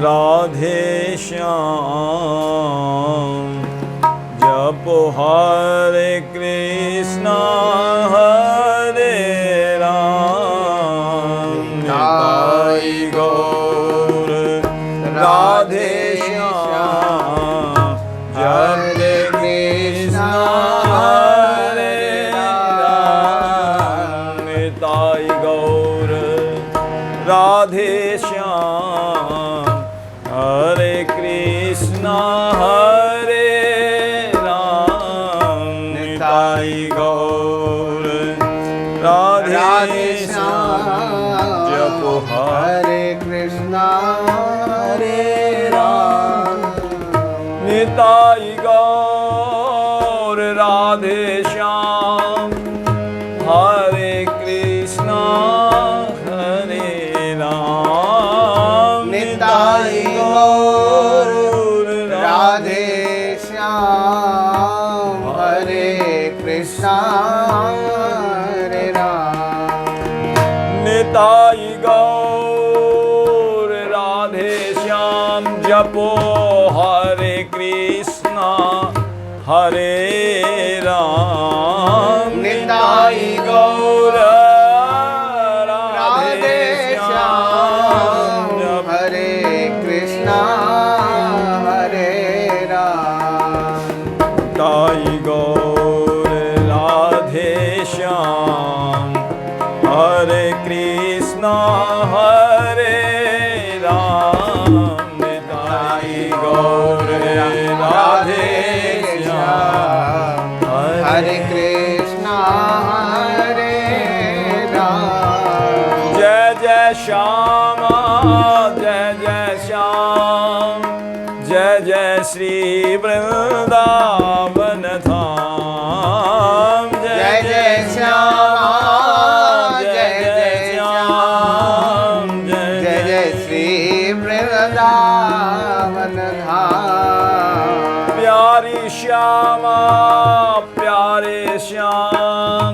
राधे श्याम जपो हरे कृष्णा हरे राम निताई गौर राधे श्याम जपे कृष्णा हरे राम निताई गौर राधे श्याम हरे कृष्णा हरे राम निताई गौर राधे श्याम जपो हरे कृष्णा हरे राम निताई गौर राधे श्याम हरे कृष्णा हरे राम निताई गौर राधे श्याम हरे कृष्णा हरे राम निताई गौर राधे श्याम जपो हरे कृष्णा हरे राम निताई गौर राधे श्याम हरे कृष्णा हरे राम निताई गौर राधे श्याम हरे कृष्णा हरे राम निताई गौर राधे श्याम हरे कृष्णा हरे राम जय जय श्यामा जय जय श्याम जय जय श्री वृंदावन धाम जय जय श्यामा जय जय श्याम जय जय श्री वृंदावन धाम प्यारी श्यामा प्यारे श्याम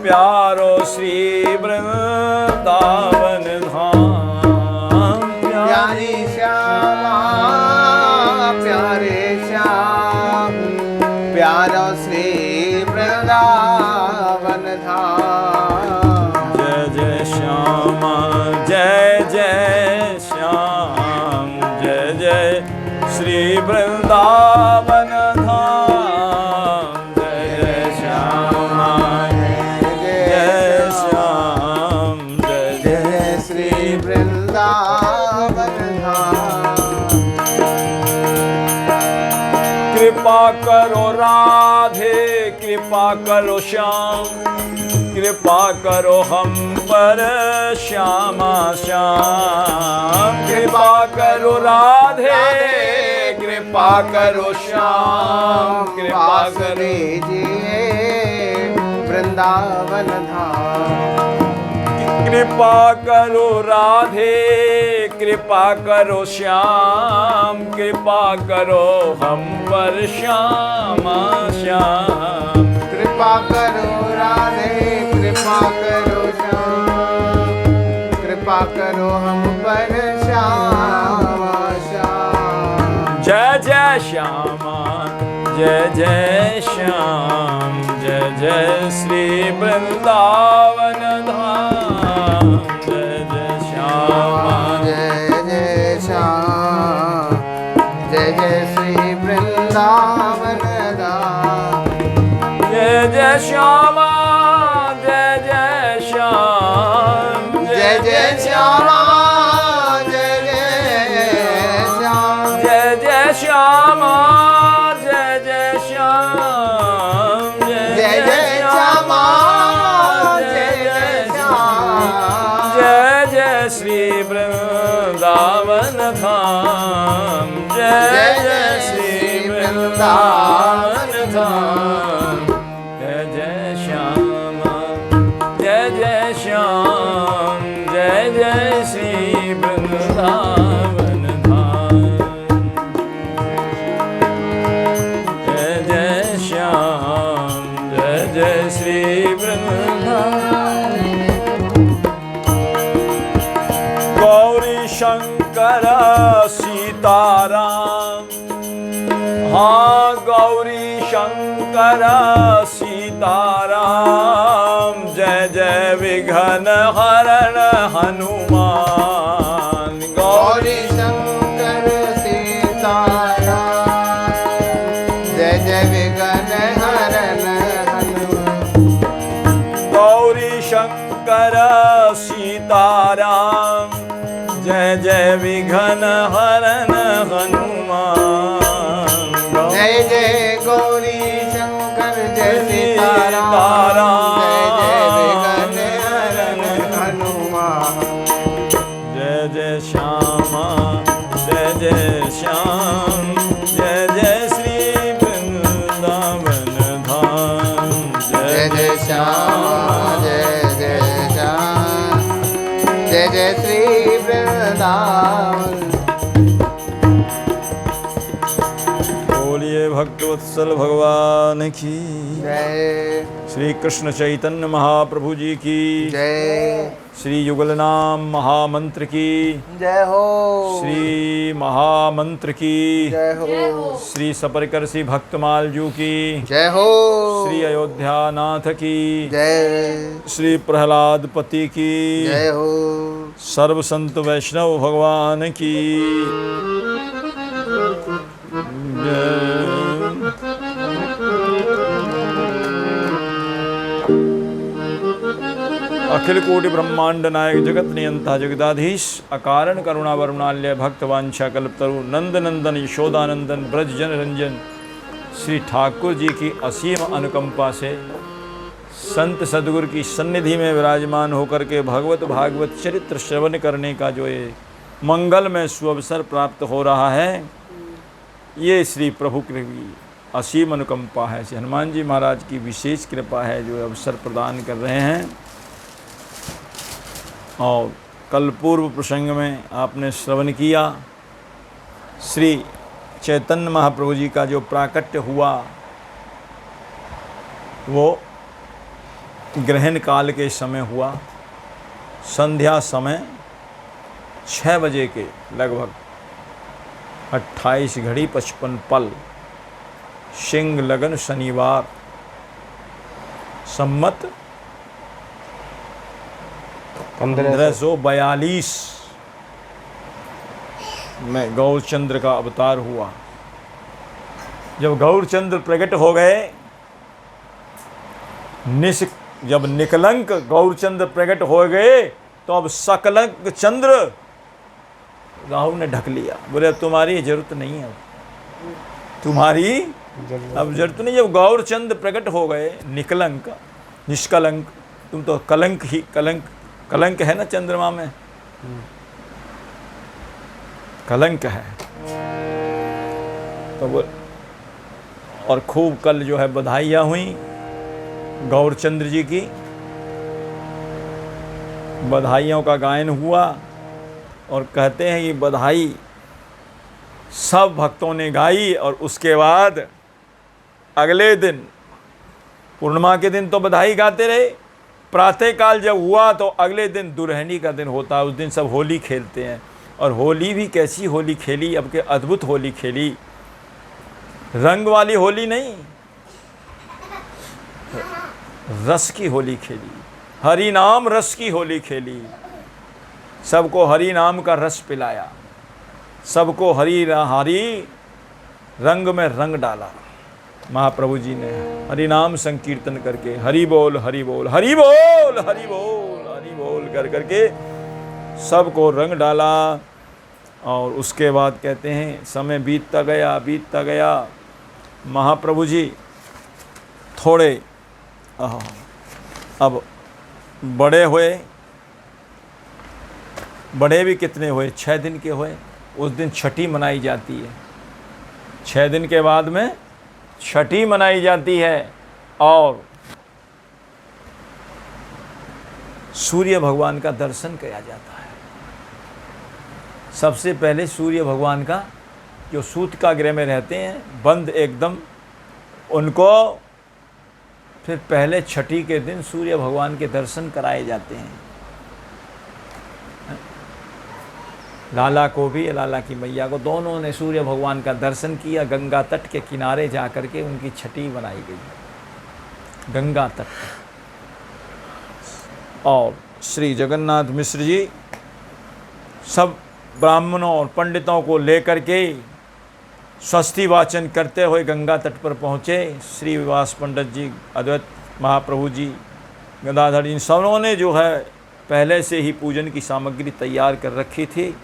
प्यारो श्री वृंदावन धाम प्यारी श्यामा प्यारे श्याम प्यारो श्री वृंदावन धाम जय जय श्यामा जय जय श्याम जय जय श्री वृंदावन धाम जय जय श्यामा जय श्याम जय जय जय श्री वृंदावन धाम कृपा करो राधे कृपा करो श्याम कृपा करो हम पर श्यामा श्याम कृपा करो राधे कृपा करो श्याम कृपा करो लीजिए वृंदावन धाम कृपा करो राधे कृपा करो श्याम कृपा करो हम पर श्यामा श्याम कृपा करो राधे कृपा करो श्याम कृपा करो हम पर श्यामा श्याम जय जय श्यामा जय जय श्याम जय जय श्री वृंदावन धाम जय जय श्यामा जय जय श्याम जय जय श्री वृंदावन धाम जय जय श्यामा जय जय श्याम जय जय श्यामा जय जय श्याम जय जय श्यामा जय जय श्याम जय जय श्यामा जय जय श्याम जय जय श्री वृंदावन धाम जय जय श्री वृंदावन धाम जय जय श्यामा जय जय श्याम जय जय श्री वृंदावन धाम जय जय श्याम जय जय श्री वृंदावन शंकर सीताराम, हाँ गौरी शंकर सीताराम, जय जय विघ्न हरण हनुमान। गौरी शंकर सीताराम, जय जय विघ्न हरण हनुमान। गौरी शंकर सीताराम, जय जय विघ्न हरण हनुमान। जय जय गौरी शंकर जय सीताराम, जय जय विघ्न हरण हनुमान। जय जय श्यामा, जय जय श्याम, जय जय श्री वृंदावन धाम। जय जय श्याम, जय जय श्याम, जय जय श्री वृंदावन। बोलिए भक्तवत्सल भगवान की जय। श्री कृष्ण चैतन्य महाप्रभु जी की जय। श्री युगलनाम महामंत्र की जय हो। श्री महामंत्र की जय हो। श्री सपरिकर श्री भक्तमाल जू की जय हो। श्री अयोध्या नाथ की जय। श्री प्रहलाद पति की जय हो। सर्व संत वैष्णव भगवान की जय। अखिल कोटि ब्रह्मांड नायक जगत नियंता जगदाधीश अकारण करुणा वरुणाल्य भक्तवांछा कल्पतरु नंद नंदन यशोदानंदन ब्रज जन रंजन श्री ठाकुर जी की असीम अनुकंपा से संत सदगुरु की सन्निधि में विराजमान होकर के भगवत भागवत चरित्र श्रवण करने का जो ये मंगलमय सुअवसर प्राप्त हो रहा है, ये श्री प्रभु की असीम अनुकंपा है। श्री हनुमान जी महाराज की विशेष कृपा है जो अवसर प्रदान कर रहे हैं। और कल पूर्व प्रसंग में आपने श्रवण किया श्री चैतन्य महाप्रभु जी का जो प्राकट्य हुआ वो ग्रहण काल के समय हुआ, संध्या समय 6 बजे के लगभग 28:55 सिंह लगन शनिवार सम्मत 1542 में गौरचंद्र का अवतार हुआ। जब गौरचंद्र प्रकट हो गए, जब निकलंक गौरचंद्र प्रकट हो गए तो अब सकलंक चंद्र राहु ने ढक लिया। बोले अब तुम्हारी जरूरत नहीं है, तुम्हारी अब जरूरत नहीं। जब गौरचंद्र प्रकट हो गए, निकलंक निष्कलंक, तुम तो कलंक ही कलंक है ना, चंद्रमा में कलंक है। तो वो और खूब कल जो है बधाइयाँ हुई गौरचंद्र जी की, बधाइयों का गायन हुआ। और कहते हैं कि बधाई सब भक्तों ने गाई। और उसके बाद अगले दिन पूर्णिमा के दिन तो बधाई गाते रहे। प्रातः काल जब हुआ तो अगले दिन दुल्हनी का दिन होता है, उस दिन सब होली खेलते हैं। और होली भी कैसी होली खेली, अब के अद्भुत होली खेली। रंग वाली होली नहीं, रस की होली खेली, हरि नाम रस की होली खेली। सबको हरि नाम का रस पिलाया, सबको हरि रंग में रंग डाला। महाप्रभु जी ने हरि नाम संकीर्तन करके हरि बोल हरि बोल हरि बोल हरि बोल हरि बोल कर करके सबको रंग डाला। और उसके बाद कहते हैं समय बीतता गया। महाप्रभु जी थोड़े अब बड़े हुए, बड़े भी कितने हुए, 6 दिन के हुए। उस दिन छठी मनाई जाती है, 6 दिन के बाद में छठी मनाई जाती है। और सूर्य भगवान का दर्शन किया जाता है। सबसे पहले सूर्य भगवान का, जो सूतकागृह में रहते हैं बंद एकदम, उनको फिर पहले छठी के दिन सूर्य भगवान के दर्शन कराए जाते हैं। लाला को भी, लाला की मैया को, दोनों ने सूर्य भगवान का दर्शन किया। गंगा तट के किनारे जा कर के उनकी छठी बनाई गई, गंगा तट। और श्री जगन्नाथ मिश्र जी सब ब्राह्मणों और पंडितों को लेकर के स्वस्ति वाचन करते हुए गंगा तट पर पहुँचे। श्री विवास पंडित जी, अद्वैत महाप्रभु जी, गदाधर, इन सबों ने जो है पहले से ही पूजन की सामग्री तैयार कर रखी थी।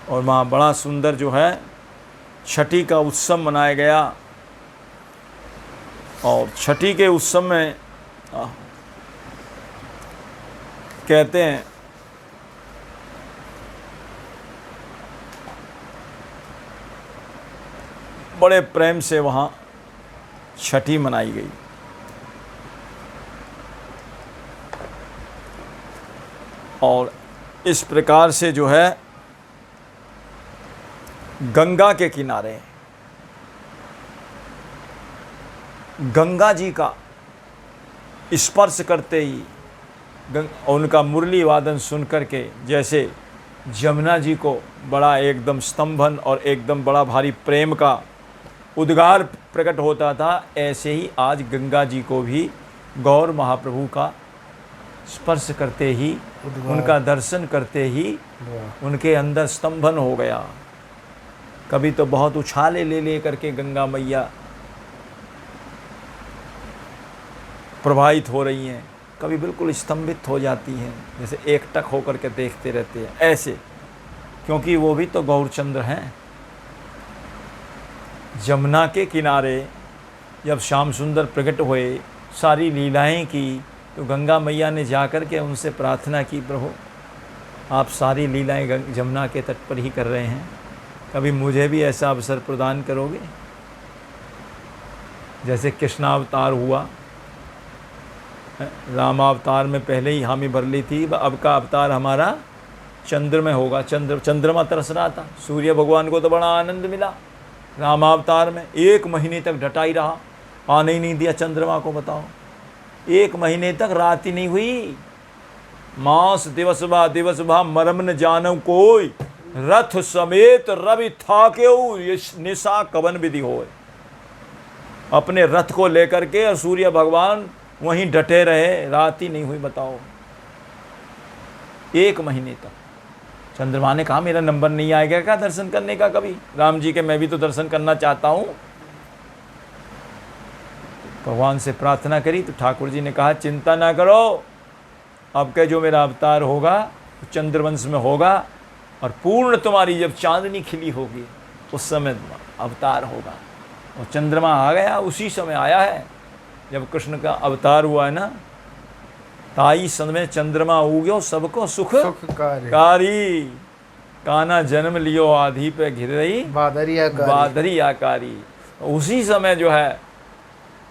और वहाँ बड़ा सुंदर जो है छठी का उत्सव मनाया गया। और छठी के उत्सव में कहते हैं बड़े प्रेम से वहाँ छठी मनाई गई। और इस प्रकार से जो है गंगा के किनारे गंगा जी का स्पर्श करते ही उनका मुरली वादन सुन करके जैसे जमुना जी को बड़ा एकदम स्तंभन और एकदम बड़ा भारी प्रेम का उद्गार प्रकट होता था, ऐसे ही आज गंगा जी को भी गौर महाप्रभु का स्पर्श करते ही, उनका दर्शन करते ही उनके अंदर स्तंभन हो गया। कभी तो बहुत उछाले ले ले करके गंगा मैया प्रवाहित हो रही हैं, कभी बिल्कुल स्तंभित हो जाती हैं, जैसे एकटक होकर के देखते रहते हैं ऐसे, क्योंकि वो भी तो गौरचंद्र हैं। जमुना के किनारे जब श्याम सुंदर प्रकट हुए, सारी लीलाएं की, तो गंगा मैया ने जाकर के उनसे प्रार्थना की, प्रभु आप सारी लीलाएं जमुना के तट पर ही कर रहे हैं, कभी मुझे भी ऐसा अवसर प्रदान करोगे। जैसे कृष्णावतार हुआ, रामावतार में पहले ही हामी भर ली थी, अब का अवतार हमारा चंद्र में होगा। चंद्रमा तरस रहा था, सूर्य भगवान को तो बड़ा आनंद मिला। रामावतार में 1 महीने तक डटा ही रहा, आने ही नहीं दिया चंद्रमा को। बताओ, 1 महीने तक रात ही नहीं हुई। मास दिवस भा मरम न जानव कोई, रथ समेत रवि थाकेऊ निशा कवन विधि होए। अपने रथ को लेकर के और सूर्य भगवान वहीं डटे रहे, रात ही नहीं हुई। बताओ, 1 महीने तक। चंद्रमा ने कहा मेरा नंबर नहीं आएगा क्या दर्शन करने का कभी? राम जी के मैं भी तो दर्शन करना चाहता हूँ। भगवान से प्रार्थना करी तो ठाकुर जी ने कहा चिंता ना करो, अब के जो मेरा अवतार होगा चंद्रवंश में होगा, और पूर्ण तुम्हारी जब चांदनी खिली होगी उस समय अवतार होगा। और चंद्रमा आ गया, उसी समय आया है जब कृष्ण का अवतार हुआ है ना। ताई समय चंद्रमा उग्यो सबको सुख कारी, काना जन्म लियो आधी पे घिर रही बादरी आकारी। उसी समय जो है,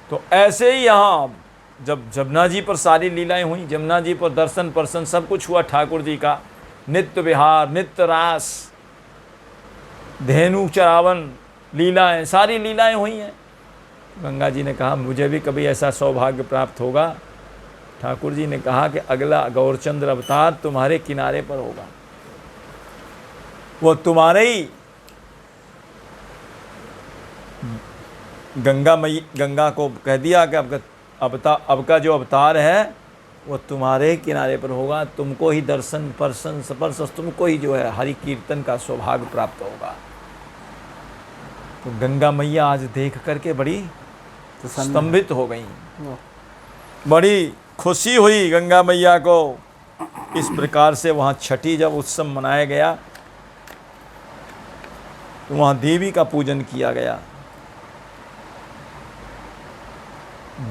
तो ऐसे ही यहाँ जब जमुना जी पर सारी लीलाएं हुई, जमुना जी पर दर्शन पर्शन सब कुछ हुआ ठाकुर जी का, नित्य विहार, नित्य रास, धेनु चरावन लीलाएं, सारी लीलाएं हुई हैं। गंगा जी ने कहा मुझे भी कभी ऐसा सौभाग्य प्राप्त होगा। ठाकुर जी ने कहा कि अगला गौरचंद्र अवतार तुम्हारे किनारे पर होगा, वो तुम्हारे ही गंगा को कह दिया कि अब का जो अवतार है वो तुम्हारे किनारे पर होगा, तुमको ही दर्शन पर्शन स्पर्श, तुमको ही जो है हरि कीर्तन का सौभाग्य प्राप्त होगा। तो गंगा मैया आज देख करके बड़ी स्तंभित हो गई, बड़ी खुशी हुई गंगा मैया को। इस प्रकार से वहाँ छठी जब उत्सव मनाया गया तो वहाँ देवी का पूजन किया गया।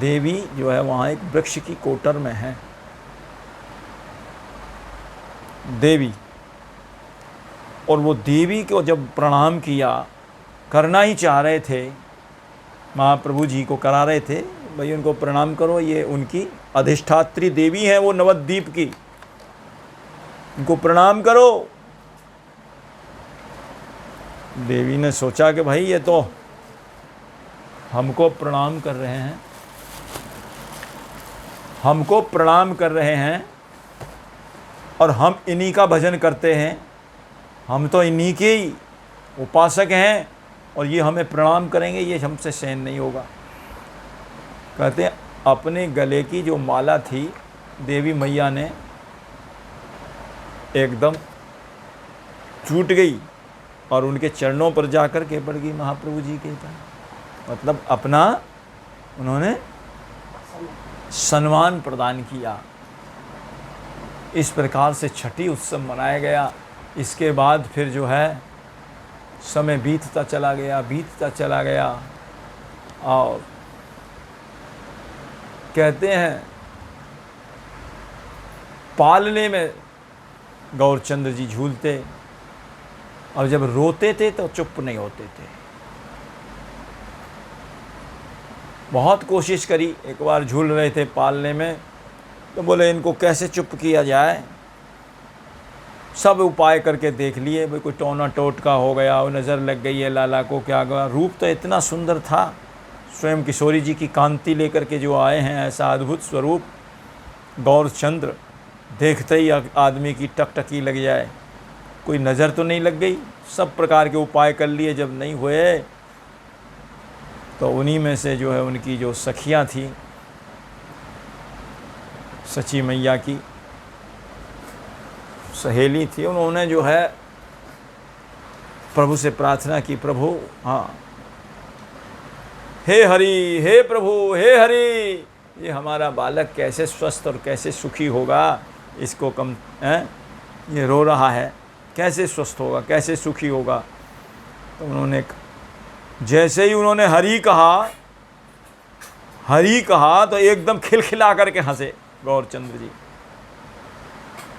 देवी जो है वहाँ एक वृक्ष की कोटर में है देवी, और वो देवी को जब प्रणाम किया, करना ही चाह रहे थे, महाप्रभु जी को करा रहे थे, भाई उनको प्रणाम करो, ये उनकी अधिष्ठात्री देवी हैं, वो नवद्वीप की, उनको प्रणाम करो। देवी ने सोचा कि भाई ये तो हमको प्रणाम कर रहे हैं, हमको प्रणाम कर रहे हैं और हम इन्हीं का भजन करते हैं, हम तो इन्हीं के ही उपासक हैं और ये हमें प्रणाम करेंगे, ये हमसे सहन नहीं होगा। कहते हैं अपने गले की जो माला थी देवी मैया ने एकदम टूट गई और उनके चरणों पर जाकर के पड़ गई महाप्रभु जी के पास। मतलब अपना उन्होंने सम्मान प्रदान किया। इस प्रकार से छठी उत्सव मनाया गया। इसके बाद फिर जो है समय बीतता चला गया और कहते हैं पालने में गौरचंद्र जी झूलते और जब रोते थे तो चुप नहीं होते थे। बहुत कोशिश करी, एक बार झूल रहे थे पालने में तो बोले इनको कैसे चुप किया जाए। सब उपाय करके देख लिए, भाई कोई टोना टोटका हो गया, वो नज़र लग गई है लाला को, क्या गया। रूप तो इतना सुंदर था, स्वयं किशोरी जी की कांति लेकर के जो आए हैं, ऐसा अद्भुत स्वरूप गौरचंद्र, देखते ही आदमी की टकटकी लग जाए। कोई नज़र तो नहीं लग गई। सब प्रकार के उपाय कर लिए, जब नहीं हुए तो उन्हीं में से जो है उनकी जो सखियाँ थी सची मैया की सहेली थी, उन्होंने जो है प्रभु से प्रार्थना की, प्रभु हाँ हे हरि, हे प्रभु, हे हरि, ये हमारा बालक कैसे स्वस्थ और कैसे सुखी होगा, इसको कम ये रो रहा है, कैसे स्वस्थ होगा, कैसे सुखी होगा। तो उन्होंने जैसे ही उन्होंने हरि कहा तो एकदम खिलखिला करके हंसे गौरचंद्र जी।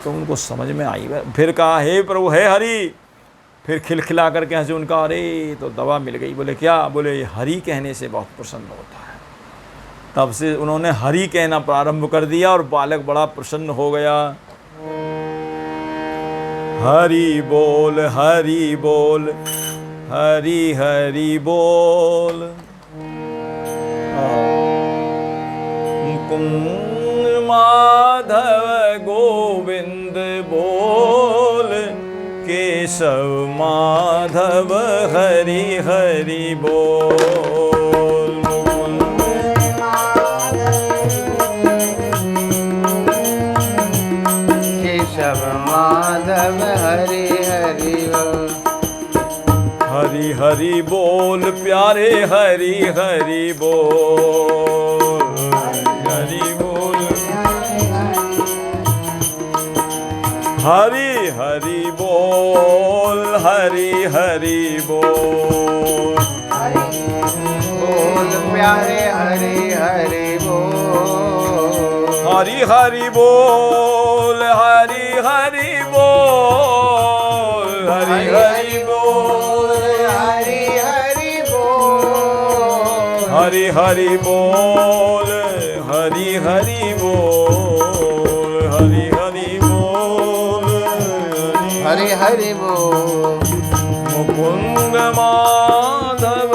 तो उनको समझ में आई, फिर कहा हे प्रभु, हे हरि, फिर खिलखिला करके हंसे। उनका अरे तो दवा मिल गई। बोले क्या? बोले हरि कहने से बहुत प्रसन्न होता है। तब से उन्होंने हरि कहना प्रारंभ कर दिया और बालक बड़ा प्रसन्न हो गया। हरि बोल, हरि बोल, हरि हरि बोल, मुकुंद माधव गोविंद बोल, केशव माधव हरि हरि बोल। केशव माधव हरि हरि बोल। हरि हरि बोल प्यारे, हरि हरि बोल, हरि बोल, हरि हरि बोल, हरि हरि बोल, बोल प्यारे हरि हरि बोल। हरि हरि बोल, हरि हरि बोल, हरि हरि बोल, हरि हरि बोल, हरि हरि बोल, हरि हरि बोल, हरि हरि बोल। मुकुंद माधव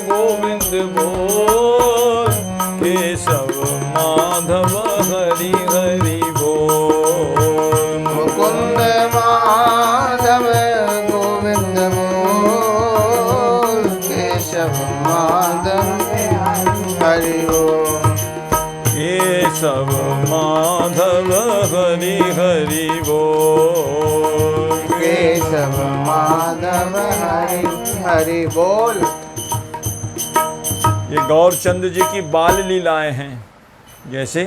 गोविंद बोल, केशव माधव हरि हरि बोल। मुकुंद माधव गोविंद बोल, केशव माधव हरि बोल। केशव माधव हरि हरि बोल, केशव माधव हरि हरि बोल। ये गौरचंद्र जी की बाल लीलाएं हैं। जैसे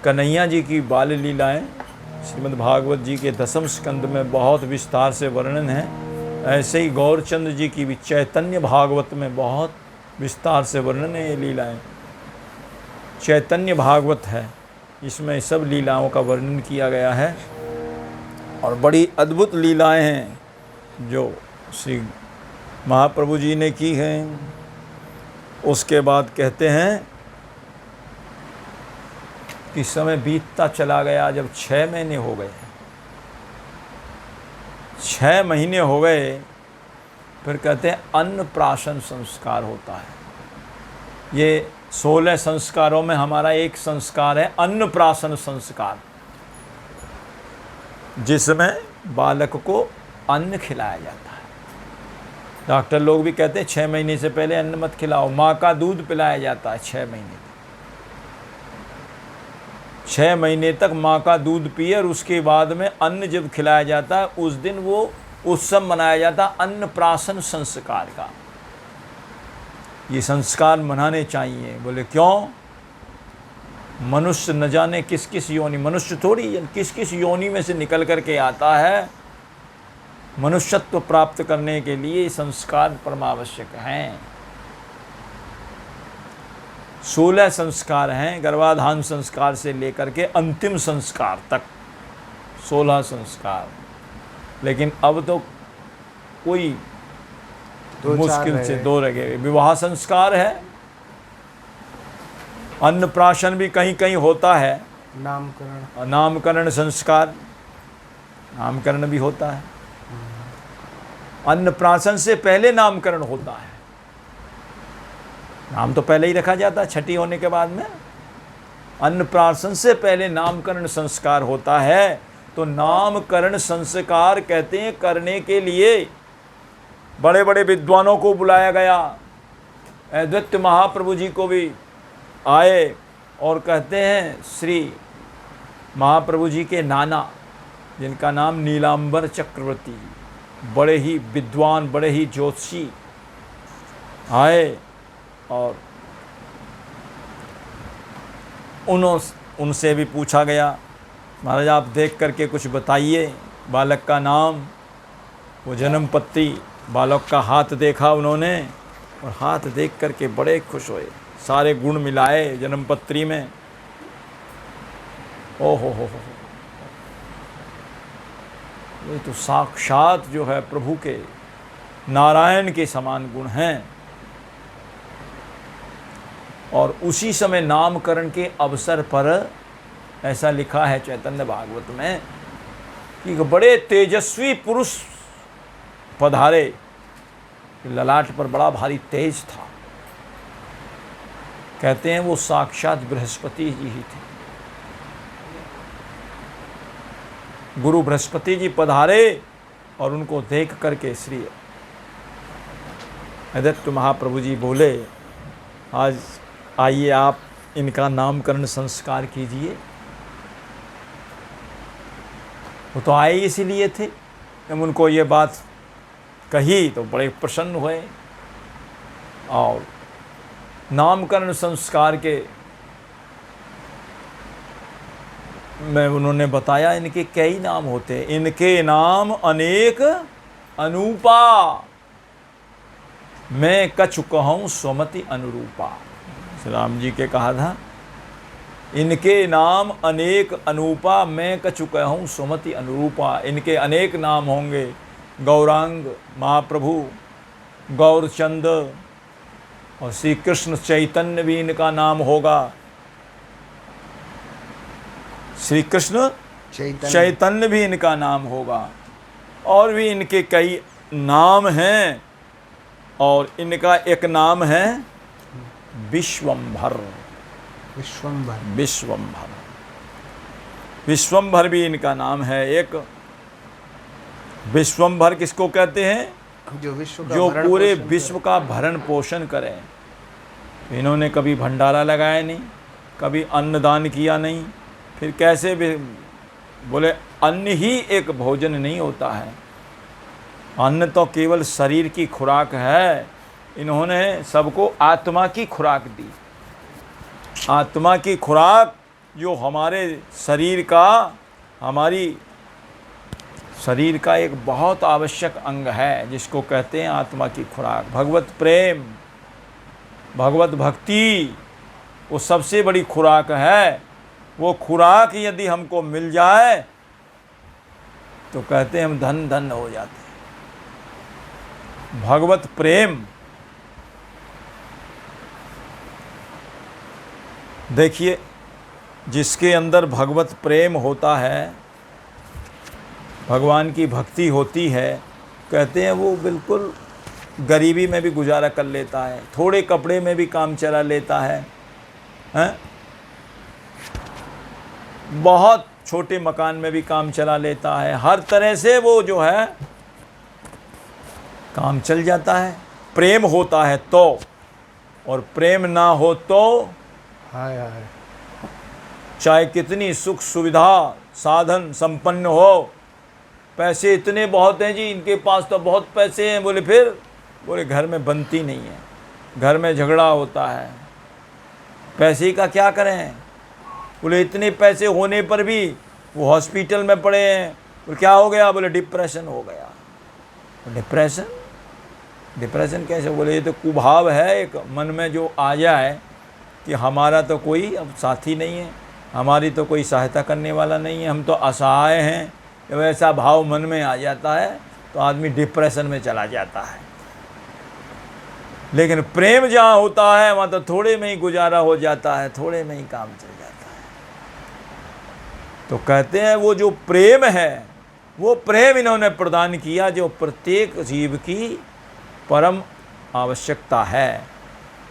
कन्हैया जी की बाल लीलाएं श्रीमद् भागवत जी के 10वें स्कंद में बहुत विस्तार से वर्णन है, ऐसे ही गौरचंद्र जी की भी चैतन्य भागवत में बहुत विस्तार से वर्णन है। ये लीलाएं चैतन्य भागवत है, इसमें सब लीलाओं का वर्णन किया गया है और बड़ी अद्भुत लीलाएं हैं जो श्री महाप्रभु जी ने की हैं। उसके बाद कहते हैं कि समय बीतता चला गया। जब 6 महीने हो गए, 6 महीने हो गए, फिर कहते हैं अन्नप्राशन संस्कार होता है। ये 16 संस्कारों में हमारा एक संस्कार है अन्नप्राशन संस्कार, जिसमें बालक को अन्न खिलाया जाता है। डॉक्टर लोग भी कहते हैं 6 महीने से पहले अन्न मत खिलाओ। माँ का दूध पिलाया जाता है 6 महीने तक। 6 महीने तक माँ का दूध पिए और उसके बाद में अन्न जब खिलाया जाता है उस दिन वो उत्सव मनाया जाता है अन्नप्राशन संस्कार का। ये संस्कार मनाने चाहिए। बोले क्यों? मनुष्य न जाने किस किस योनि, मनुष्य थोड़ी किस किस योनि में से निकल करके आता है। मनुष्यत्व प्राप्त करने के लिए संस्कार परमावश्यक हैं। 16 संस्कार हैं, गर्भाधान संस्कार से लेकर के अंतिम संस्कार तक 16 संस्कार। लेकिन अब तो कोई मुश्किल से 2 रह गए। विवाह संस्कार है, अन्नप्राशन भी कहीं कहीं होता है, नामकरण संस्कार, नामकरण भी होता है। अन्नप्राशन से पहले नामकरण होता है। नाम तो पहले ही रखा जाता है छठी होने के बाद में। अन्नप्राशन से पहले नामकरण संस्कार होता है। तो नामकरण संस्कार कहते हैं करने के लिए बड़े बड़े विद्वानों को बुलाया गया। अद्वैत महाप्रभु जी को भी आए और कहते हैं श्री महाप्रभु जी के नाना, जिनका नाम नीलांबर चक्रवर्ती, बड़े ही विद्वान, बड़े ही ज्योतिषी आए और उनसे भी पूछा गया, महाराज आप देख करके कुछ बताइए बालक का नाम। वो जन्म पत्री बालक का हाथ देखा उन्होंने और हाथ देख करके बड़े खुश हुए। सारे गुण मिलाए जन्म पत्री में। ओ हो, ये तो साक्षात जो है प्रभु के नारायण के समान गुण हैं। और उसी समय नामकरण के अवसर पर ऐसा लिखा है चैतन्य भागवत में कि बड़े तेजस्वी पुरुष पधारे। ललाट पर बड़ा भारी तेज था। कहते हैं वो साक्षात बृहस्पति जी ही थे। गुरु बृहस्पति जी पधारे और उनको देख करके श्री अद्वैत महाप्रभु जी बोले, आज आइए आप इनका नामकरण संस्कार कीजिए। वो तो आए इसीलिए थे। जब उनको ये बात कही तो बड़े प्रसन्न हुए और नामकरण संस्कार के में उन्होंने बताया इनके कई नाम होते हैं। इनके नाम अनेक अनूपा, मैं कछु कहूँ स्वमति अनुरूपा। श्री राम जी के कहा था, इनके नाम अनेक अनूपा, मैं कछु कहूँ स्वमति अनुरूपा। इनके अनेक नाम होंगे। गौरांग महाप्रभु, गौरचंद और श्री कृष्ण चैतन्य भी इनका नाम होगा। श्री कृष्ण चैतन्य भी इनका नाम होगा। और भी इनके कई नाम हैं। और इनका एक नाम है विश्वंभर। विश्वंभर भी इनका नाम है। एक विश्वंभर किसको कहते हैं? जो पूरे विश्व का भरण पोषण करें। इन्होंने कभी भंडारा लगाया नहीं, कभी अन्नदान किया नहीं। फिर कैसे भी बोले अन्न ही एक भोजन नहीं होता है। अन्न तो केवल शरीर की खुराक है। इन्होंने सबको आत्मा की खुराक दी। आत्मा की खुराक जो हमारे शरीर का, हमारी शरीर का एक बहुत आवश्यक अंग है, जिसको कहते हैं आत्मा की खुराक। भगवत प्रेम, भगवत भक्ति वो सबसे बड़ी खुराक है। वो खुराक यदि हमको मिल जाए तो कहते हैं हम धन धन हो जाते हैं। भगवत प्रेम देखिए, जिसके अंदर भगवत प्रेम होता है, भगवान की भक्ति होती है, कहते हैं वो बिल्कुल गरीबी में भी गुजारा कर लेता है, थोड़े कपड़े में भी काम चला लेता है, हैं? बहुत छोटे मकान में भी काम चला लेता है। हर तरह से वो जो है काम चल जाता है। प्रेम होता है तो, और प्रेम ना हो तो हाय हाय। चाहे कितनी सुख सुविधा साधन संपन्न हो, पैसे इतने बहुत हैं जी, इनके पास तो बहुत पैसे हैं, बोले फिर, बोले घर में बनती नहीं है, घर में झगड़ा होता है, पैसे का क्या करें। बोले इतने पैसे होने पर भी वो हॉस्पिटल में पड़े हैं। बोले क्या हो गया? बोले डिप्रेशन हो गया। डिप्रेशन? डिप्रेशन कैसे? बोले ये तो कुभाव है एक मन में जो आ जाए कि हमारा तो कोई अब साथी नहीं है, हमारी तो कोई सहायता करने वाला नहीं है, हम तो असहाय हैं, जब ऐसा भाव मन में आ जाता है तो आदमी डिप्रेशन में चला जाता है। लेकिन प्रेम जहाँ होता है वहाँ तो थोड़े में ही गुजारा हो जाता है, थोड़े में ही काम चल जाता है। तो कहते हैं वो जो प्रेम है, वो प्रेम इन्होंने प्रदान किया जो प्रत्येक जीव की परम आवश्यकता है।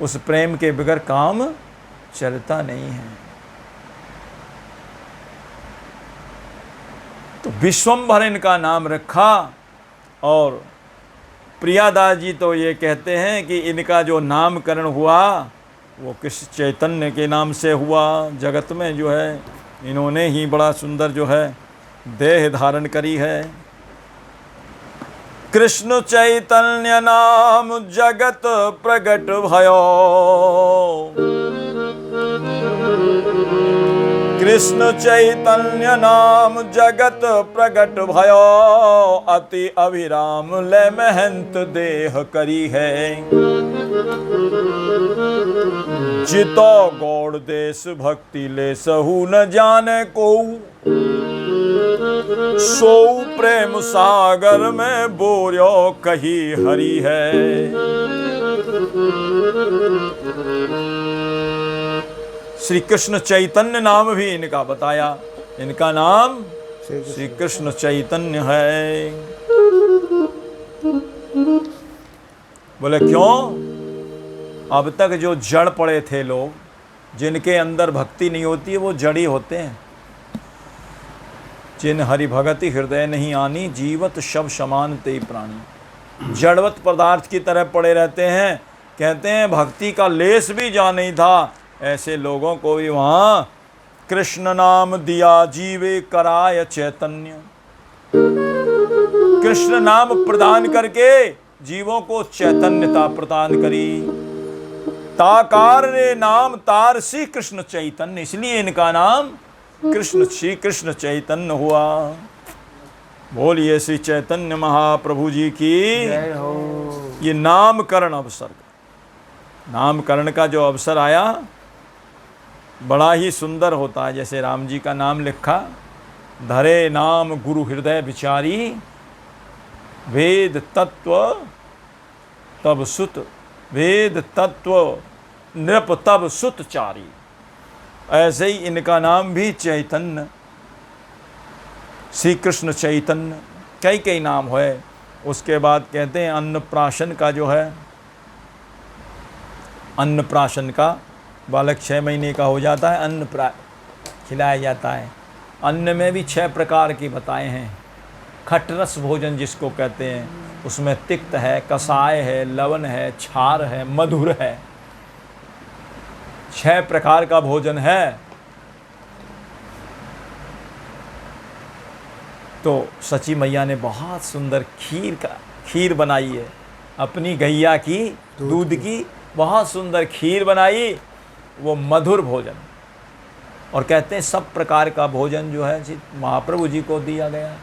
उस प्रेम के बगैर काम चलता नहीं है। तो विश्वम्भर इनका नाम रखा। और प्रियादास जी तो ये कहते हैं कि इनका जो नामकरण हुआ वो कृष्ण चैतन्य के नाम से हुआ। जगत में जो है इन्होंने ही बड़ा सुंदर जो है देह धारण करी है। कृष्ण चैतन्य नाम जगत प्रगट भयो, कृष्ण चैतन्य नाम जगत प्रगट भयो, अति अभिराम ले महंत देह करी है। जितो गौड़ देश भक्ति ले सहु न जाने को, सो प्रेम सागर में बोर्यो कही हरि है। श्री कृष्ण चैतन्य नाम भी इनका बताया। इनका नाम श्री कृष्ण चैतन्य है। बोले क्यों? अब तक जो जड़ पड़े थे लोग, जिनके अंदर भक्ति नहीं होती है, वो जड़ी होते हैं। जिन हरि भगति हृदय नहीं आनी, जीवत शव समान ते प्राणी। जड़वत पदार्थ की तरह पड़े रहते हैं। कहते हैं भक्ति का लेस भी जा नहीं था, ऐसे लोगों को भी वहाँ कृष्ण नाम दिया जीवे कराय चैतन्य। कृष्ण नाम प्रदान करके जीवों को चैतन्यता प्रदान करी। ताकार रे नाम तार श्री कृष्ण चैतन्य, इसलिए इनका नाम कृष्ण श्री कृष्ण चैतन्य हुआ। बोलिए श्री चैतन्य महाप्रभु जी की जय हो। ये नामकरण अवसर, नामकरण का जो अवसर आया बड़ा ही सुंदर होता है। जैसे राम जी का नाम लिखा, धरे नाम गुरु हृदय विचारी, वेद तत्व तब सुत, वेद तत्व नृप तब सुत चारी। ऐसे ही इनका नाम भी चैतन्य, श्री कृष्ण चैतन्य। कई कई नाम है। उसके बाद कहते हैं अन्नप्राशन का जो है, अन्नप्राशन का बालक 6 महीने का हो जाता है, अन्न खिलाया जाता है। अन्न में भी 6 प्रकार की बताए हैं। खटरस भोजन जिसको कहते हैं, उसमें तिक्त है, कसाय है, लवण है, छार है, मधुर है। 6 प्रकार का भोजन है। तो सची मैया ने बहुत सुंदर खीर बनाई है, अपनी गैया की दूध की बहुत सुंदर खीर बनाई, वो मधुर भोजन। और कहते हैं सब प्रकार का भोजन जो है महाप्रभु जी को दिया गया।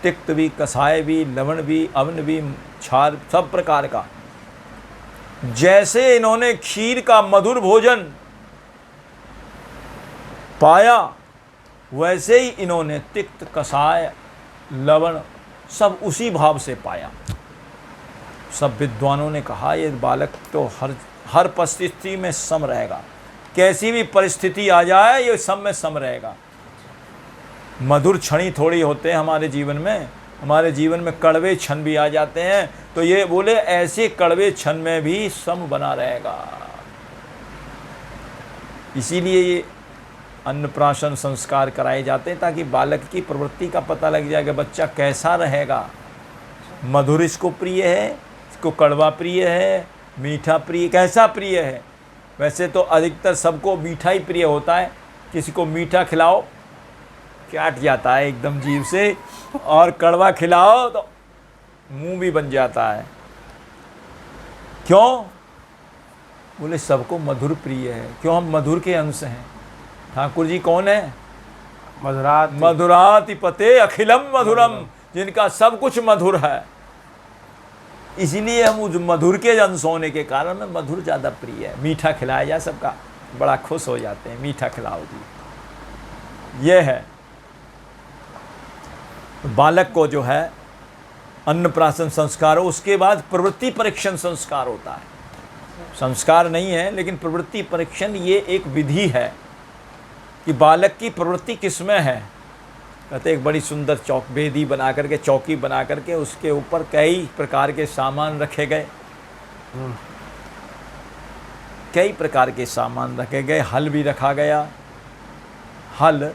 तिक्त भी, कसाय भी, लवण भी, अवन भी, छार, सब प्रकार का। जैसे इन्होंने खीर का मधुर भोजन पाया, वैसे ही इन्होंने तिक्त, कसाय, लवण सब उसी भाव से पाया। सब विद्वानों ने कहा ये बालक तो हर परिस्थिति में सम रहेगा, कैसी भी परिस्थिति आ जाए ये सब में सम रहेगा। मधुर क्षण ही थोड़ी होते हैं हमारे जीवन में, हमारे जीवन में कड़वे क्षण भी आ जाते हैं। तो ये बोले ऐसे कड़वे क्षण में भी सम बना रहेगा। इसीलिए ये अन्नप्राशन संस्कार कराए जाते हैं, ताकि बालक की प्रवृत्ति का पता लग जाएगा, बच्चा कैसा रहेगा। मधुर इसको प्रिय है, इसको कड़वा प्रिय है, मीठा प्रिय, कैसा प्रिय है? वैसे तो अधिकतर सबको मीठा ही प्रिय होता है। किसी को मीठा खिलाओ चाट जाता है एकदम जीभ से, और कड़वा खिलाओ तो मुंह भी बन जाता है। क्यों? बोले सबको मधुर प्रिय है। क्यों? हम मधुर के अंश हैं। ठाकुर जी कौन है? मधुरात मधुराति पते अखिलम मधुरम, जिनका सब कुछ मधुर है। इसीलिए हम उस मधुर के अंश होने के कारण में मधुर ज़्यादा प्रिय है। मीठा खिलाया जाए सबका बड़ा खुश हो जाते हैं, मीठा खिलाओ जी। ये है बालक को जो है अन्नप्राशन संस्कार हो, उसके बाद प्रवृत्ति परीक्षण संस्कार होता है। संस्कार नहीं है लेकिन प्रवृत्ति परीक्षण ये एक विधि है कि बालक की प्रवृत्ति किसमें है। कहते एक बड़ी सुंदर चौक बेदी बना करके, चौकी बना करके उसके ऊपर कई प्रकार के सामान रखे गए, कई प्रकार के सामान रखे गए। हल भी रखा गया, हल,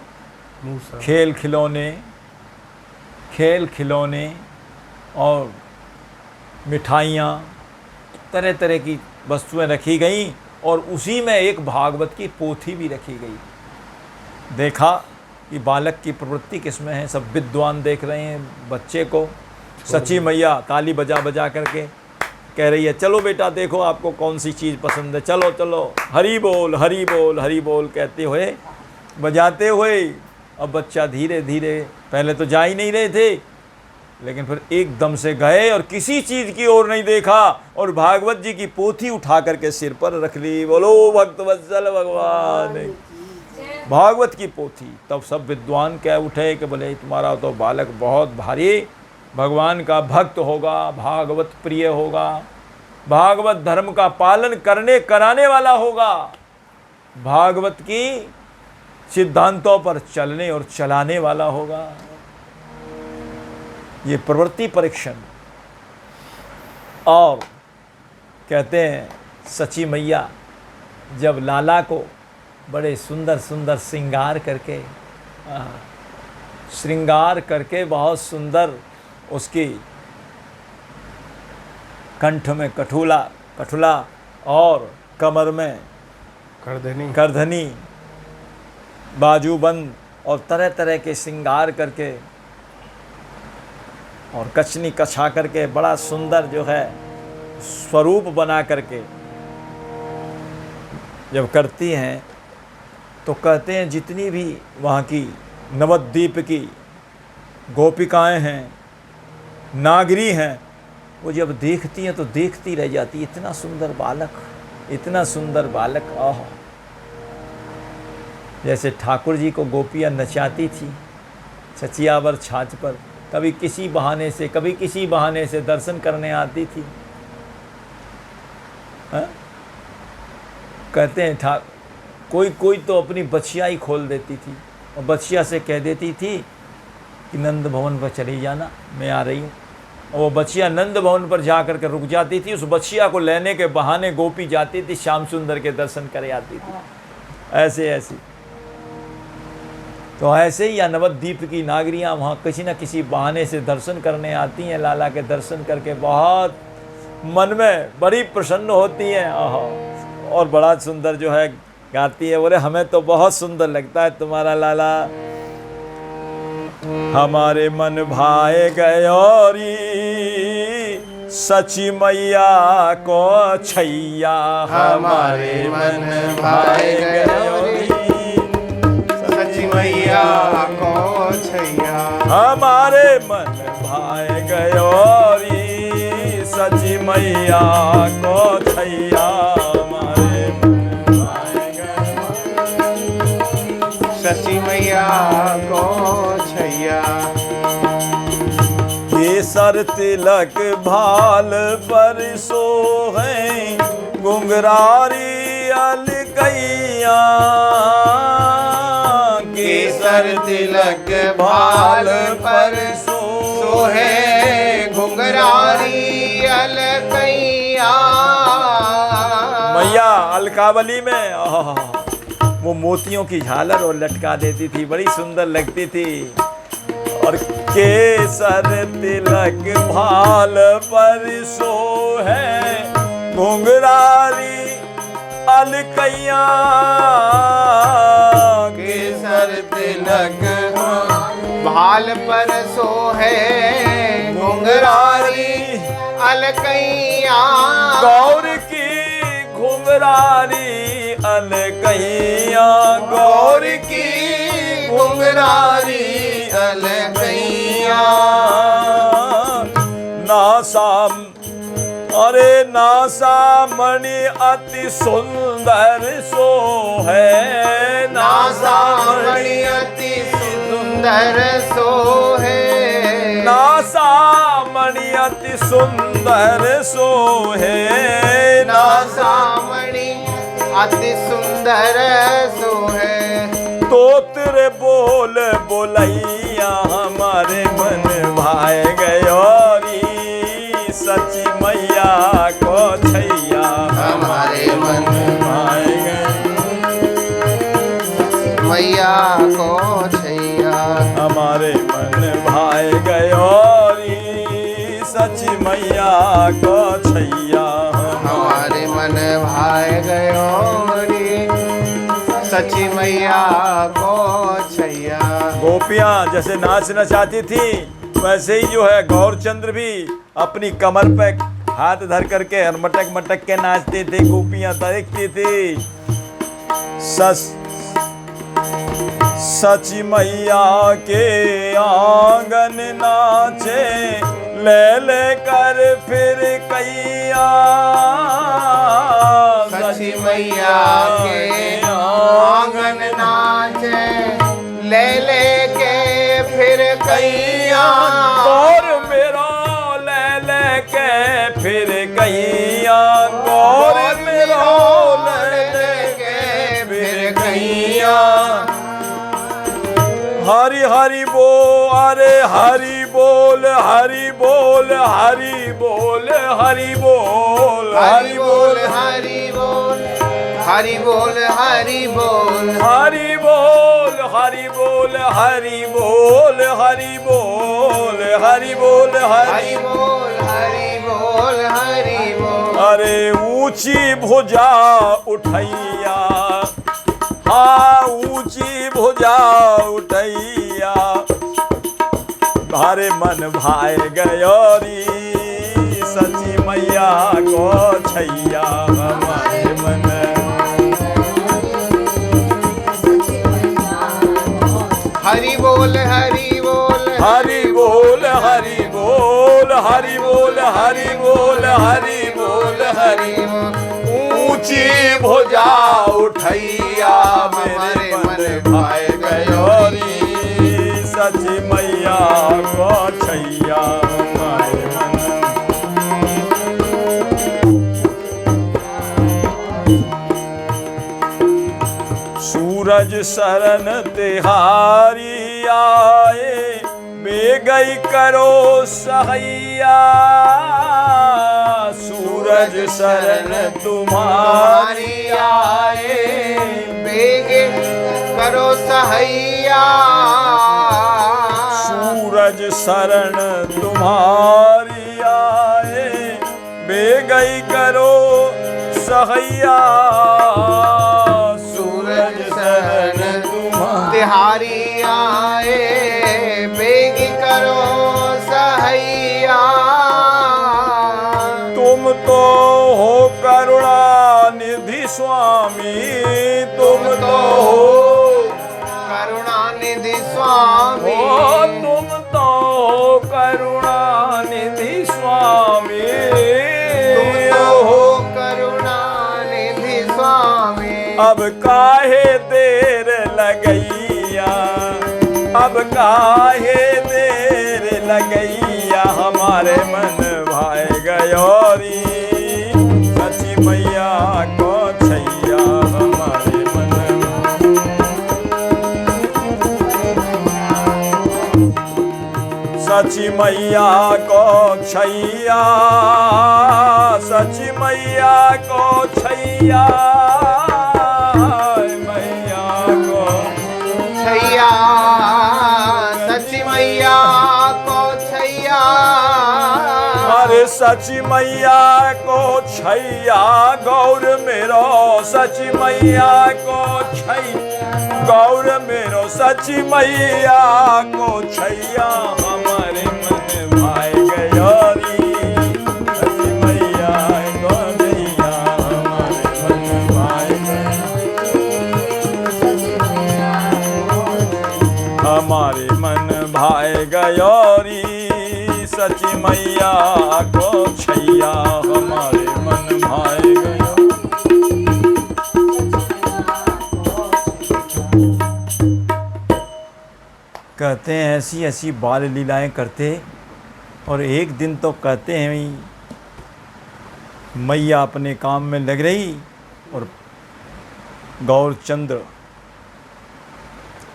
खेल खिलौने और मिठाइयाँ, तरह तरह की वस्तुएं रखी गई, और उसी में एक भागवत की पोथी भी रखी गई। देखा कि बालक की प्रवृत्ति किसमें है। सब विद्वान देख रहे हैं बच्चे को। सची मैया ताली बजा बजा करके कह रही है, चलो बेटा देखो आपको कौन सी चीज़ पसंद है, चलो चलो, हरी बोल हरी बोल हरी बोल कहते हुए, बजाते हुए। अब बच्चा धीरे धीरे, पहले तो जा ही नहीं रहे थे, लेकिन फिर एकदम से गए और किसी चीज़ की ओर नहीं देखा, और भागवत जी की पोथी उठा करके सिर पर रख ली। बोलो भक्तवत्सल भगवान, भागवत की पोथी। तब सब विद्वान कह उठे कि बोले तुम्हारा तो बालक बहुत भारी भगवान का भक्त होगा, भागवत प्रिय होगा, भागवत धर्म का पालन करने कराने वाला होगा, भागवत की सिद्धांतों पर चलने और चलाने वाला होगा। ये प्रवृत्ति परीक्षण। और कहते हैं सची मैया जब लाला को बड़े सुंदर सुंदर श्रृंगार करके बहुत सुंदर उसकी कंठ में कठुला और कमर में करधनी, बाजूबंद और तरह तरह के श्रृंगार करके और कचनी कछा करके बड़ा सुंदर जो है स्वरूप बना करके जब करती हैं, तो कहते हैं जितनी भी वहाँ की नवद्वीप की गोपिकाएं हैं, नागरी हैं, वो जब देखती हैं तो देखती रह जाती। इतना सुंदर बालक, इतना सुंदर बालक। आह, जैसे ठाकुर जी को गोपियाँ नचाती थी सचियावर छाछ पर, कभी किसी बहाने से कभी किसी बहाने से दर्शन करने आती थी। कहते हैं कोई तो अपनी बछिया ही खोल देती थी और बछिया से कह देती थी कि नंद भवन पर चली जाना, मैं आ रही हूँ। और वो बछिया नंद भवन पर जा कर के रुक जाती थी। उस बछिया को लेने के बहाने गोपी जाती थी, श्याम सुंदर के दर्शन करे आती थी। ऐसे तो ऐसे ही या नवद्वीप की नागरियाँ वहाँ किसी न किसी बहाने से दर्शन करने आती हैं। लाला के दर्शन करके बहुत मन में बड़ी प्रसन्न होती हैं और बड़ा सुंदर जो है गाती है। बोले हमें तो बहुत सुंदर लगता है तुम्हारा लाला, हमारे मन भाए गयोरी सची मैया को छैया, हमारे मन भाए गयोरी सची मैया को छैया, हमारे मन भाए गयोरी सची मैया को छैया, सची मैया को छैया। केसर तिलक भाल पर सोहे घुंघरारी अलकैया, केसर तिलक भाल पर सोहे घुंघरारी अलकैया। मैया अलकावली में वो मोतियों की झालर और लटका देती थी, बड़ी सुंदर लगती थी। और केसर तिलक भाल पर सोहे घुंघरारी अलकैया केसर तिलक भाल पर सोहे घुंघरारी अलकैया गौर की घुंघरारी अलकैया गौर की घुंघरारी अलकैया नासाम अरे नासा मणि अति सुंदर सो है नासा मणि अति सुंदर सो है नासा मणि अति सुंदर सो है नासा मणि अति सुंदर सो है तोत्र बोल बोलैया हमारे मन भाए गयोरी सची मैया को छैया हमारे मन भाए गए मैया को छैया हमारे मन भाए गयोरी सची मैया को छैया हमारे मन भाए गयो रे सची मैया को छैया गोपियां जैसे नाचना चाहती थी वैसे ही जो है गौरचंद्र भी अपनी कमर पे हाथ धर करके और मटक मटक के नाचते थे गोपियां देखती थी सची मैया के आंगन नाचे ले ले कर फिर कैया सची मैया के आंगन नाचे ले ले के फिर कैया और मेरा ले ले के फिर कैया और मेरा ले ले के फिर कैया हरि हरि बोल अरे हरि बोल हरि बोल हरि बोल हरि बोल हरि बोल हरि बोल हरि बोल हरि बोल हरि बोल हरि बोल हरि बोल हरि बोल हरि बोल हरि बोल हरि बोल हरि बोल अरे ऊंची भुजा उठैया हाँ ऊंची भुजा उठैया भारे मन भाए गयोरी सची मैया को छैया हमारे मन हरि बोल हरि बोल हरि बोल हरि बोल हरि बोल हरि बोल हरि बोल हरि ऊंची भुजा उठैया मेरे मन भाए गयोरी सच मैया को छैया हमारे मन सूरज शरण तिहारी आए बेगई करो सहैया सूरज शरण तुम्हारी आए बेग करो सहैया सूरज शरण तुम्हारी आए बेगई करो सहैया सूरज शरण तिहारी आए बेग करो सहैया तुम तो हो करुणा निधि स्वामी तुम तो हो करुणा निधि स्वामी तुम तो हो करुणा निधि स्वामी तुम तो हो करुणा निधि स्वामी अब काहे देर लगैया अब काहे देर लगैया हमारे मन भाए गयोरी सची मैया को छैया हमारे मन सची मैया को छैया सची मैया को छैया छैया सची मैया सची मैया को छैया गौर मेरो सची मैया को छैया गौर मेरो सची मैया को छैया हमारे मन भाई गयोरी सची मैया को छैया हमारे मन भाई हमारे मन भाई गयोरी सची मैया को छैया हमारे मन भाई गयो। कहते हैं ऐसी ऐसी बाल लीलाएं करते, और एक दिन तो कहते हैं मैया अपने काम में लग रही और गौरचंद्र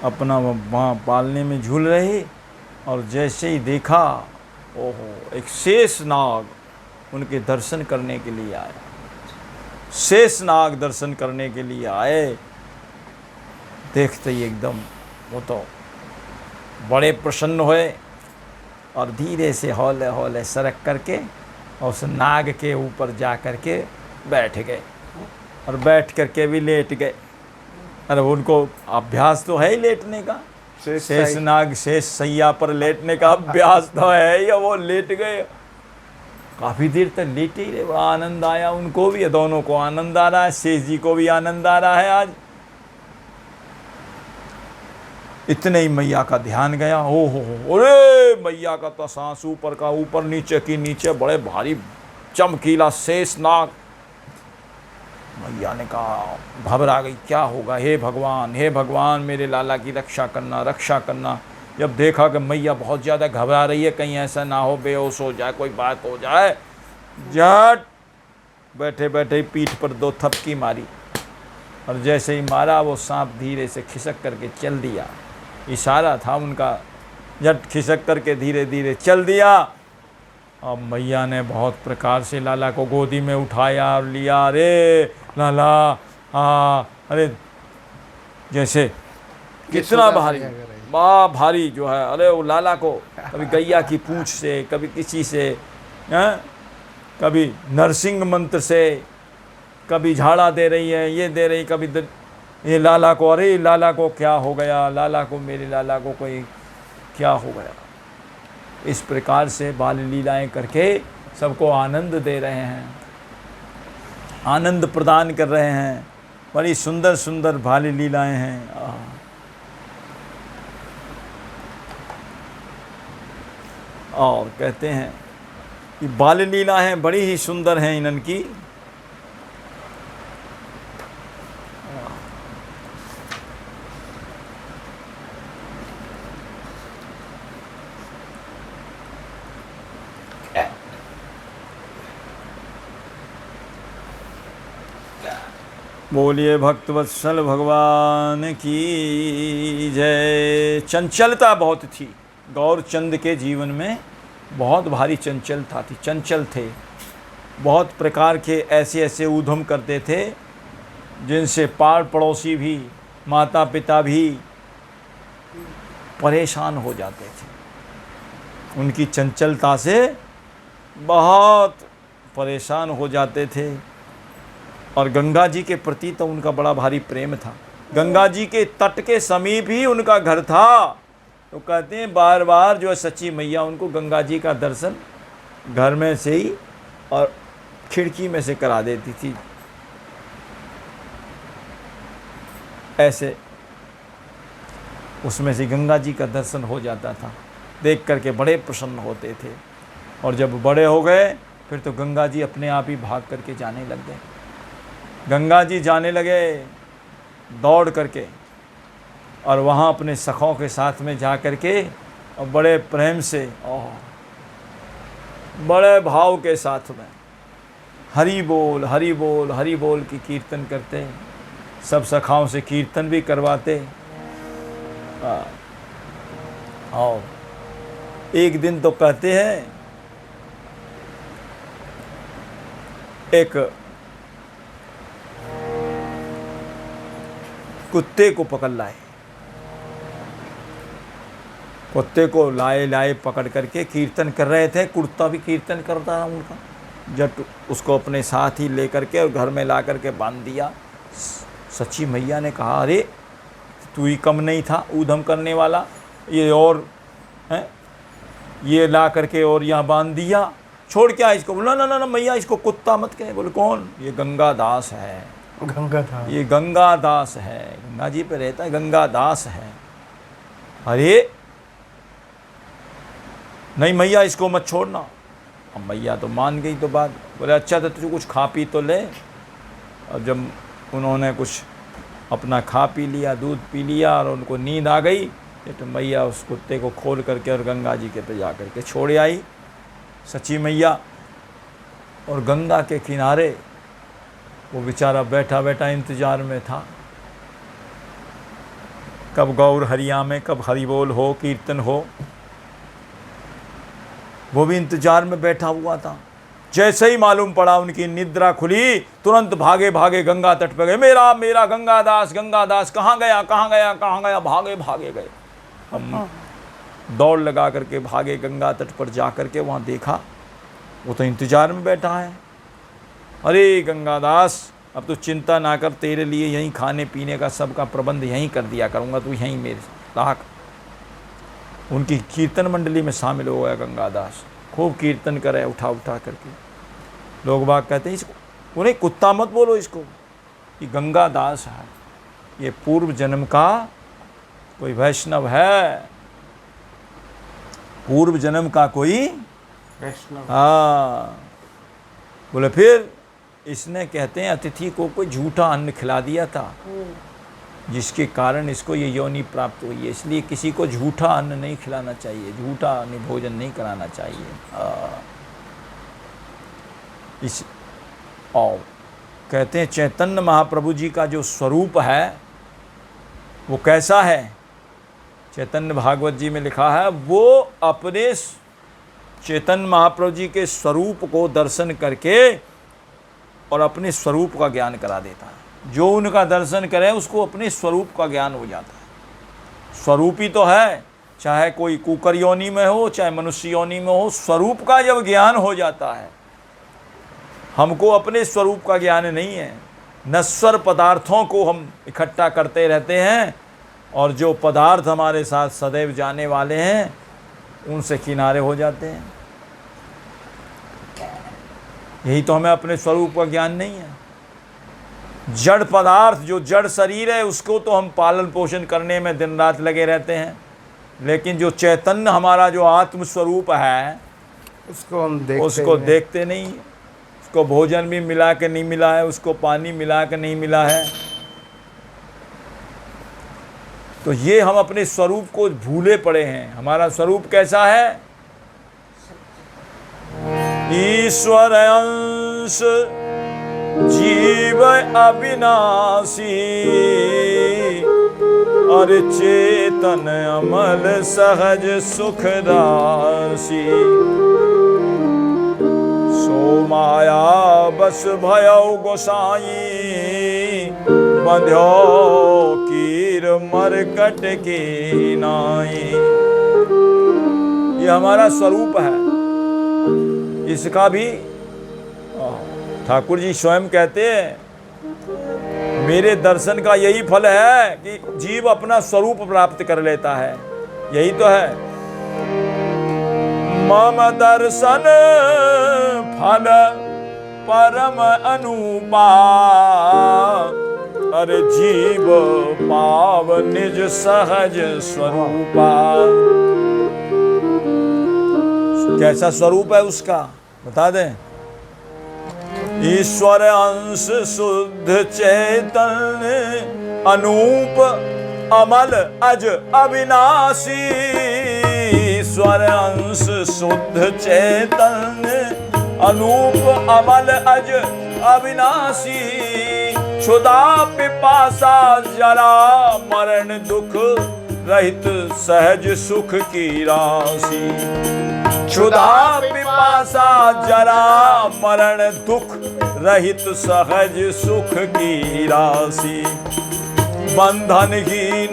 अपना वहाँ पालने में झूल रहे, और जैसे ही देखा ओहो एक शेष नाग उनके दर्शन करने के लिए आए। शेष नाग दर्शन करने के लिए आए, देखते ही एकदम वो तो बड़े प्रसन्न हुए और धीरे से हौले हौले सरक करके और उस नाग के ऊपर जा करके बैठ गए, और बैठ करके भी लेट गए। अरे उनको अभ्यास तो है ही लेटने का, शेष नाग शेष सैया पर लेटने का अभ्यास तो है ही, वो लेट गए। काफ़ी देर तक लेटे ही रहे, बड़ा आनंद आया उनको भी, दोनों को आनंद आ रहा है, शेष जी को भी आनंद आ रहा है। आज इतने ही मैया का ध्यान गया, ओ हो अरे मैया का तो सांस ऊपर का ऊपर नीचे की नीचे, बड़े भारी चमकीला शेष नाग। मैया ने कहा, घबरा गई, क्या होगा, हे भगवान मेरे लाला की रक्षा करना। जब देखा कि मैया बहुत ज़्यादा घबरा रही है, कहीं ऐसा ना हो बेहोश हो जाए, कोई बात हो जाए, झट बैठे बैठे पीठ पर 2 थपकी मारी, और जैसे ही मारा वो सांप धीरे से खिसक करके चल दिया। इशारा था उनका, झट खिसक करके धीरे धीरे चल दिया। अब मैया ने बहुत प्रकार से लाला को गोदी में उठाया और लिया, अरे लाला अरे जैसे कितना भारी भारी जो है, अरे वो लाला को कभी गैया की पूंछ से, कभी किसी से, कभी नरसिंह मंत्र से, कभी झाड़ा दे रही है, ये दे रही, कभी ये लाला को, अरे लाला को क्या हो गया, लाला को, मेरे लाला को कोई क्या हो गया। इस प्रकार से बाल लीलाएं करके सबको आनंद दे रहे हैं, आनंद प्रदान कर रहे हैं। बड़ी सुंदर सुंदर बाल लीलाएं हैं। और कहते हैं कि बाल लीलाएं बड़ी ही सुंदर हैं इनकी। बोलिए भक्तवत्सल भगवान की जय। चंचलता बहुत थी गौरचंद के जीवन में, बहुत भारी चंचलता थी, चंचल थे, बहुत प्रकार के ऐसे ऐसे ऊधम करते थे जिनसे पाड़ पड़ोसी भी, माता पिता भी परेशान हो जाते थे। उनकी चंचलता से बहुत परेशान हो जाते थे। और गंगा जी के प्रति तो उनका बड़ा भारी प्रेम था। गंगा जी के तट के समीप ही उनका घर था। तो कहते हैं बार बार जो है सच्ची मैया उनको गंगा जी का दर्शन घर में से ही और खिड़की में से करा देती थी। ऐसे उसमें से गंगा जी का दर्शन हो जाता था। देख करके बड़े प्रसन्न होते थे। और जब बड़े हो गए फिर तो गंगा जी अपने आप ही भाग करके जाने लग गए। गंगा जी जाने लगे दौड़ करके, और वहाँ अपने सखों के साथ में जा करके और बड़े प्रेम से और बड़े भाव के साथ में हरि बोल हरि बोल हरि बोल की कीर्तन करते। सब सखाओं से कीर्तन भी करवाते। और एक दिन तो कहते हैं एक कुत्ते को पकड़ लाए। कुत्ते को लाए लाए पकड़ करके कीर्तन कर रहे थे। कुत्ता भी कीर्तन करता रहा उनका। जब उसको अपने साथ ही ले करके और घर में ला करके बांध दिया। सच्ची मैया ने कहा, अरे तू ही कम नहीं था ऊधम करने वाला, ये और हैं, ये ला करके और यहाँ बांध दिया, छोड़ क्या इसको। बोला ना ना ना मैया, इसको कुत्ता मत कहे। बोले कौन? ये गंगा दास है। गंगा था, ये गंगा दास है, गंगा जी पे रहता है, गंगा दास है। अरे नहीं मैया, इसको मत छोड़ना। अब मैया तो मान गई तो बात। बोले अच्छा तो तू कुछ खा पी तो ले। और जब उन्होंने कुछ अपना खा पी लिया, दूध पी लिया और उनको नींद आ गई, तो मैया उस कुत्ते को खोल करके और गंगा जी के पे जा करके छोड़ आई सच्ची मैया। और गंगा के किनारे वो बेचारा बैठा बैठा इंतजार में था, कब गौर हरिया में, कब हरि बोल हो, कीर्तन हो। वो भी इंतजार में बैठा हुआ था। जैसे ही मालूम पड़ा उनकी निद्रा खुली, तुरंत भागे भागे गंगा तट पर गए। मेरा मेरा गंगा दास कहाँ गया, कहाँ गया, कहाँ गया। भागे भागे गए। हम दौड़ लगा करके भागे गंगा तट पर जा करके वहाँ देखा वो तो इंतजार में बैठा है। अरे गंगादास, अब तो चिंता ना कर, तेरे लिए यहीं खाने पीने का सबका प्रबंध यहीं कर दिया करूँगा, तू यहीं मेरे लाख। उनकी कीर्तन मंडली में शामिल हो गया गंगादास। खूब कीर्तन करे उठा उठा करके। लोग बाग कहते हैं इसको, उन्हें कुत्ता मत बोलो इसको, ये गंगादास है, ये पूर्व जन्म का कोई वैष्णव है, पूर्व जन्म का कोई वैष्णव। हाँ। बोले फिर इसने कहते हैं अतिथि को कोई झूठा अन्न खिला दिया था, जिसके कारण इसको ये योनि प्राप्त हुई है। इसलिए किसी को झूठा अन्न नहीं खिलाना चाहिए, झूठा भोजन नहीं कराना चाहिए। इस और कहते हैं चैतन्य महाप्रभु जी का जो स्वरूप है वो कैसा है। चैतन्य भागवत जी में लिखा है, वो अपने चैतन्य महाप्रभु जी के स्वरूप को दर्शन करके और अपने स्वरूप का ज्ञान करा देता है। जो उनका दर्शन करे उसको अपने स्वरूप का ज्ञान हो जाता है। स्वरूप ही तो है, चाहे कोई कुकर योनि में हो चाहे मनुष्य योनि में हो, स्वरूप का जब ज्ञान हो जाता है। हमको अपने स्वरूप का ज्ञान नहीं है। नश्वर पदार्थों को हम इकट्ठा करते रहते हैं और जो पदार्थ हमारे साथ सदैव जाने वाले हैं उनसे किनारे हो जाते हैं। यही तो हमें अपने स्वरूप का ज्ञान नहीं है। जड़ पदार्थ, जो जड़ शरीर है, उसको तो हम पालन पोषण करने में दिन रात लगे रहते हैं, लेकिन जो चैतन्य हमारा जो आत्म स्वरूप है उसको हम देखते नहीं। उसको भोजन भी मिला के नहीं मिला है, उसको पानी मिला के नहीं मिला है। तो ये हम अपने स्वरूप को भूले पड़े हैं। हमारा स्वरूप कैसा है? ईश्वर अंश जीव अविनाशी, और चेतन अमल सहज सुख राशि। सो माया बस भयो गोसाई, बंध्यो कीर मरकट की नाई। ये हमारा स्वरूप है। इसका भी ठाकुर जी स्वयं कहते हैं, मेरे दर्शन का यही फल है कि जीव अपना स्वरूप प्राप्त कर लेता है। यही तो है, मम दर्शन फल परम अनुपा, अरे जीव पाव निज सहज स्वरूपा। कैसा स्वरूप है उसका बता दें। ईश्वर अंश शुद्ध चैतन्य, अनूप अमल अज अविनाशी। ईश्वर अंश शुद्ध चैतन्य, अनूप अमल अज अविनाशी। क्षुधा पिपासा जरा मरण दुख, रहित सहज सुख की राशि। क्षुधा पिपासा जरा मरण दुख, रहित सहज सुख की राशि। बंधनहीन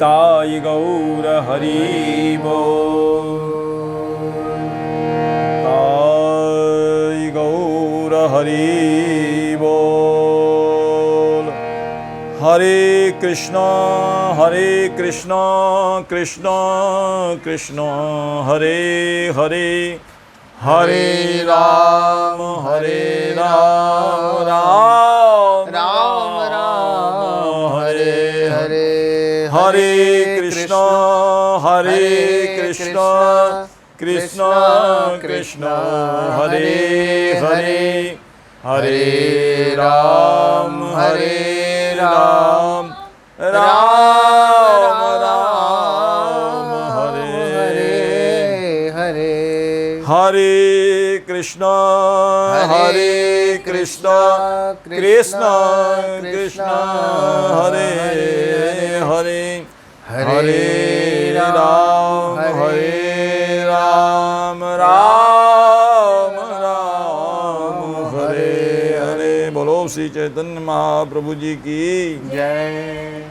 निताय गौर हरि बोल। निताय गौर हरि बोल। हरे कृष्णा कृष्णा कृष्णा हरे हरे, हरे राम राम राम राम हरे हरे, हरे कृष्णा कृष्णा कृष्णा हरे हरे, हरे राम राम राम हरे हरे। हरे कृष्णा कृष्णा कृष्णा हरे हरे, हरे राम राम राम हरे हरे। बोलो श्री चैतन्य महाप्रभु जी की जय।